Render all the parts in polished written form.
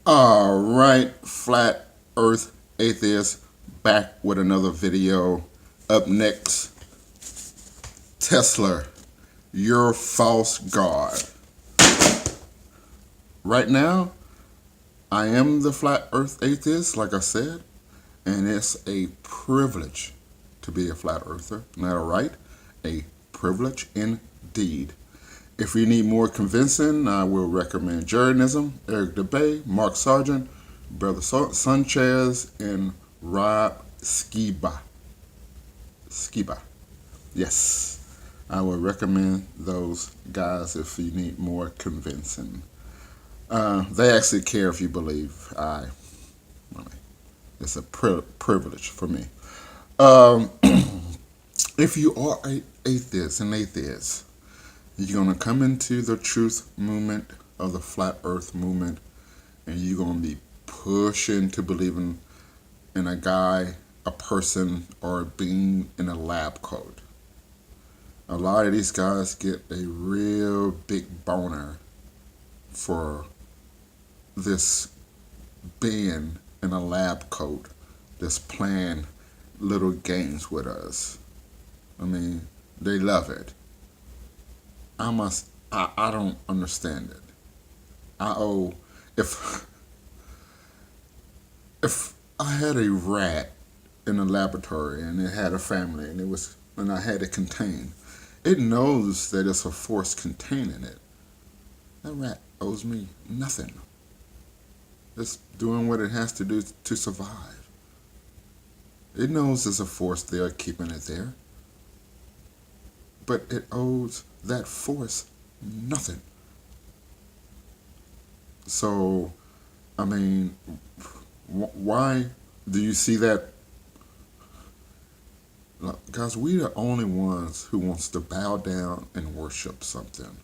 All right, Flat Earth Atheist, back with another video. Up next, Tesla, your false god. Right now, I am the Flat Earth Atheist, like I said, and it's a privilege to be a Flat Earther. Not a right, a privilege indeed. If you need more convincing, I will recommend Jeranism, Eric DeBay, Mark Sargent, Brother Sanchez, and Rob Skiba. Yes, I will recommend those guys if you need more convincing. They actually care if you believe. It's a privilege for me. If you are an atheist, you're going to come into the truth movement of the flat earth movement, and you're going to be pushing to believing in a guy, a person, or a being in a lab coat. A lot of these guys get a real big boner for this being in a lab coat that's playing little games with us. I mean, they love it. I don't understand it. If I had a rat in a laboratory and it had a family and I had it contained, it knows that it's a force containing it. That rat owes me nothing. It's doing what it has to do to survive. It knows there's a force there keeping it there. But it owes that force nothing. So, I mean, why do you see that? Guys, we are the only ones who wants to bow down and worship something.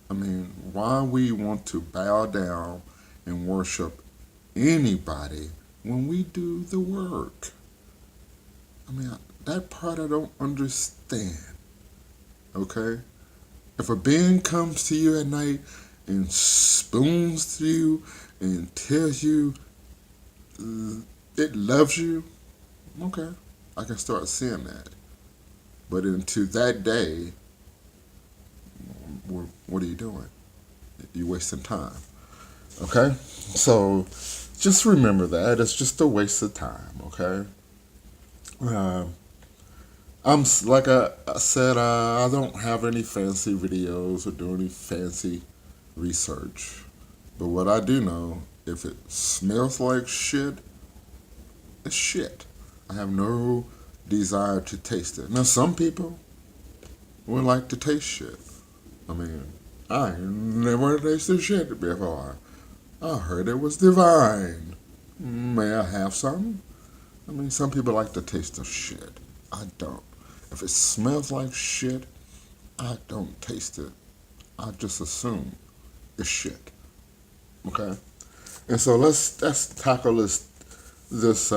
I mean, why we want to bow down and worship anybody when we do the work? I mean, that part I don't understand. Okay? If a being comes to you at night and spoons to you and tells you it loves you, okay, I can start seeing that. But into that day, what are you doing? You're wasting time. Okay? So just remember that. It's just a waste of time, okay? I'm like I said, I don't have any fancy videos or do any fancy research. But what I do know, if it smells like shit, it's shit. I have no desire to taste it. Now, some people would like to taste shit. I mean, I never tasted shit before. I heard it was divine. May I have some? I mean, some people like to taste the shit. I don't. If it smells like shit, I don't taste it. I just assume it's shit. Okay? And so let's tackle this this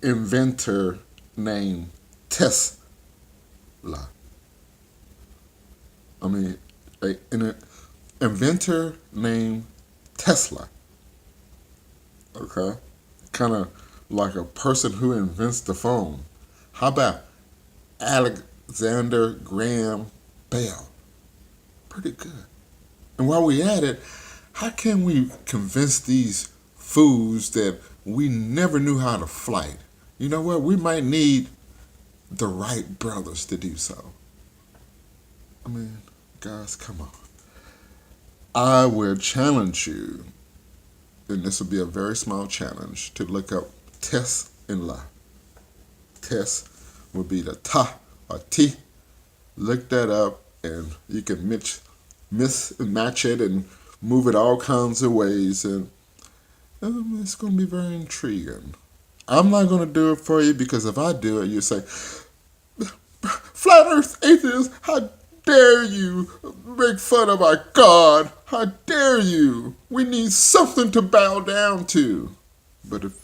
inventor named Tesla. I mean, an inventor named Tesla. Okay? Kind of like a person who invents the phone. How about Alexander Graham Bell? Pretty good. And while we at it, how can we convince these fools that we never knew how to flight? You know what? We might need the Wright brothers to do so. I mean, guys, come on. I will challenge you, and this will be a very small challenge, to look up Tess and La. Tess would be the ta or T. Look that up, and you can match it and move it all kinds of ways, and it's going to be very intriguing. I'm not going to do it for you, because if I do it, you say, Flat Earth Atheist, how dare you make fun of our God? How dare you? We need something to bow down to. But if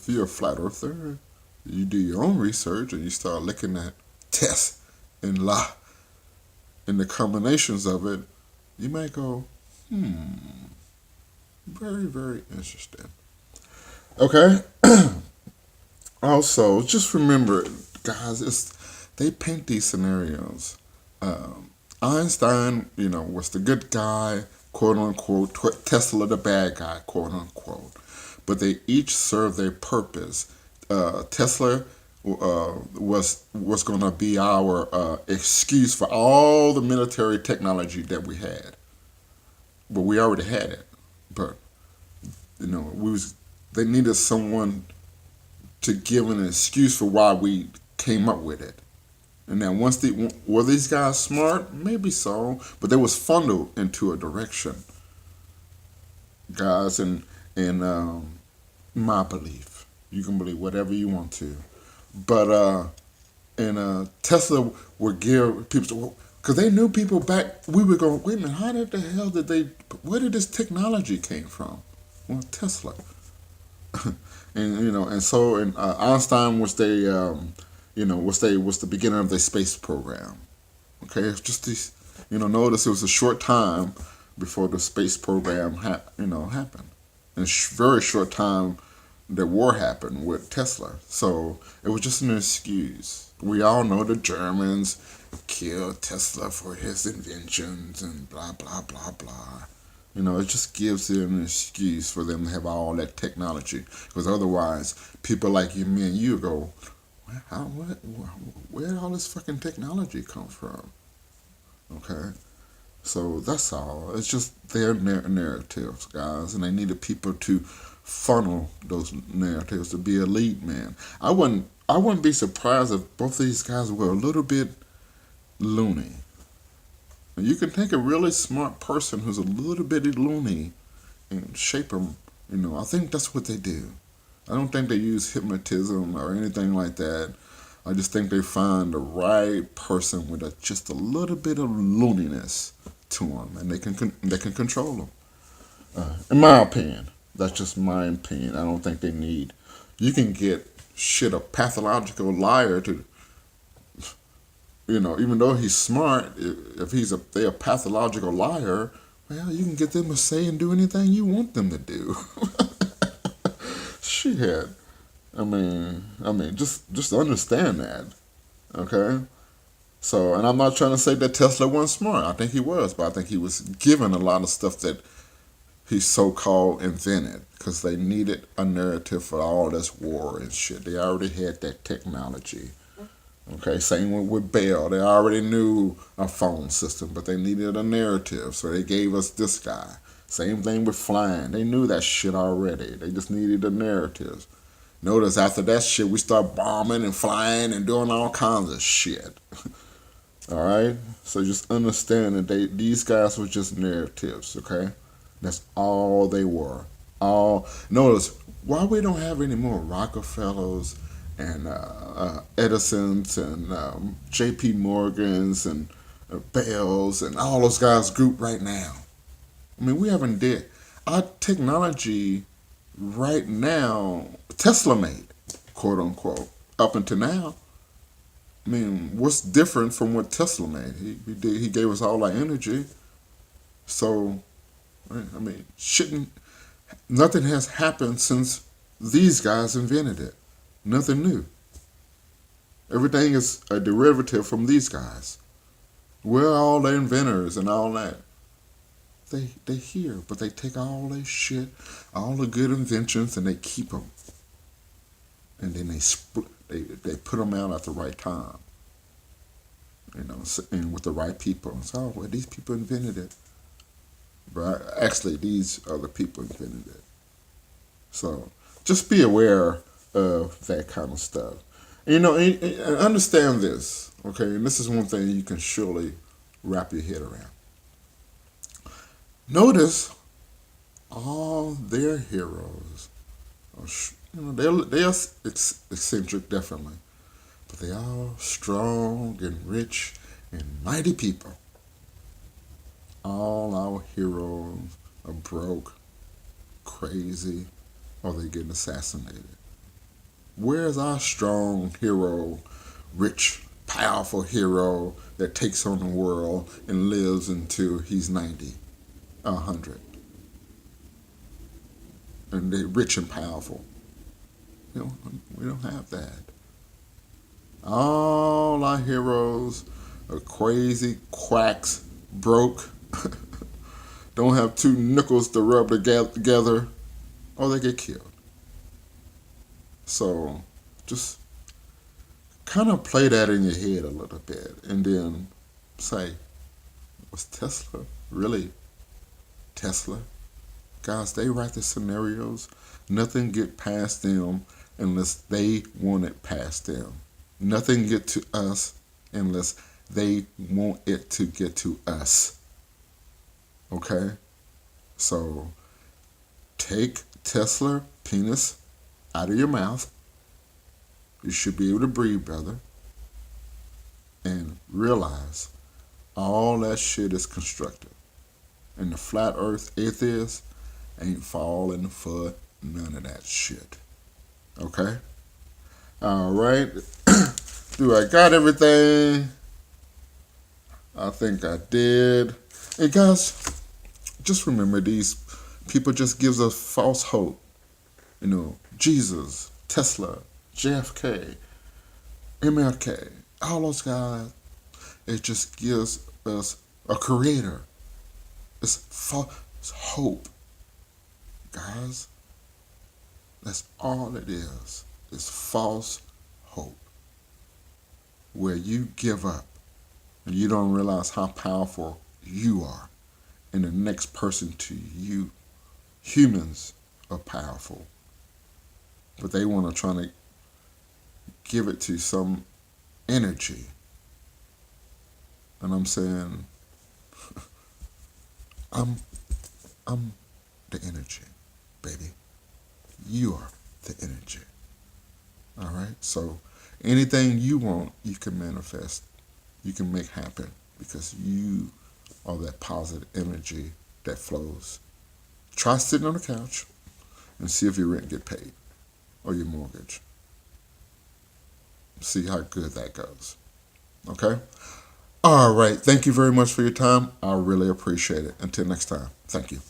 you're a flat earther, you do your own research and you start looking at Tess and La and the combinations of it, you might go, Very, very interesting. Okay. Also, just remember, guys, they paint these scenarios. Einstein, was the good guy, quote unquote. Tesla, the bad guy, quote unquote. But they each serve their purpose. Tesla was going to be our excuse for all the military technology that we had. But we already had it. But they needed someone to give an excuse for why we came up with it. And now, were these guys smart? Maybe so, but they was funneled into a direction, guys. And my belief, you can believe whatever you want to, but and Tesla would give people, because they knew people back. We would go, wait a minute, how did the hell did they? Where did this technology came from? Well, Tesla. And Einstein was was the beginning of the space program. Okay, it's just these, notice it was a short time before the space program happened. In a very short time, the war happened with Tesla. So it was just an excuse. We all know the Germans killed Tesla for his inventions and blah blah blah blah. It just gives them an excuse for them to have all that technology. Because otherwise, people like you, me, and you go, where did all this fucking technology come from? Okay? So that's all. It's just their narratives, guys. And they needed people to funnel those narratives to be a lead man. I wouldn't be surprised if both of these guys were a little bit loony. You can take a really smart person who's a little bitty loony and shape them. I think that's what they do. I don't think they use hypnotism or anything like that. I just think they find the right person with just a little bit of looniness to them, and they can control them. In my opinion, that's just my opinion. I don't think they need. You can get a pathological liar to. Even though he's smart, if they're a pathological liar, well, you can get them to say and do anything you want them to do. Shit. Just understand that, okay? So, and I'm not trying to say that Tesla wasn't smart. I think he was, but I think he was given a lot of stuff that he so-called invented because they needed a narrative for all this war and shit. They already had that technology. Okay, same with Bell. They already knew a phone system, but they needed a narrative, so they gave us this guy. Same thing with flying. They knew that shit already. They just needed a narrative. Notice after that shit, we start bombing and flying and doing all kinds of shit. All right? So just understand that these guys were just narratives, okay? That's all they were. Notice, why we don't have any more Rockefellers and Edison's and J.P. Morgan's and Bells and all those guys group right now. We haven't did our technology right now. Tesla made, quote unquote, up until now. What's different from what Tesla made? He gave us all our energy. So, nothing has happened since these guys invented it. Nothing new. Everything is a derivative from these guys. Where are all the inventors and all that? They here, but they take all their shit, all the good inventions, and they keep them. And then they put them out at the right time. And with the right people. So, well, these people invented it. But actually, these other people invented it. So, just be aware of that kind of stuff. And understand this, okay? And this is one thing you can surely wrap your head around. Notice all their heroes they are eccentric, definitely, but they are strong and rich and mighty people. All our heroes are broke, crazy, or they getting assassinated. Where's our strong hero, rich, powerful hero that takes on the world and lives until he's 90? 100, and they're rich and powerful. We don't have that. All our heroes are crazy, quacks, broke, don't have two nickels to rub together, or they get killed. So just kind of play that in your head a little bit and then say, was Tesla really Tesla? Guys, they write the scenarios. Nothing get past them unless they want it past them. Nothing get to us unless they want it to get to us. Okay? So take Tesla penis out of your mouth. You should be able to breathe, brother. And realize all that shit is constructed. And the flat earth atheist ain't falling for none of that shit. Okay? All right. Do I got everything? I think I did. And guys, just remember, these people just gives us false hope. Jesus, Tesla, JFK, MLK, all those guys, it just gives us a creator. It's false hope. Guys, that's all it is. It's false hope. Where you give up and you don't realize how powerful you are. And the next person to you, humans are powerful. But they want to try to give it to some energy. And I'm saying, I'm the energy, baby. You are the energy. All right? So anything you want, you can manifest. You can make happen because you are that positive energy that flows. Try sitting on the couch and see if your rent get paid or your mortgage. See how good that goes. Okay? All right. Thank you very much for your time. I really appreciate it. Until next time. Thank you.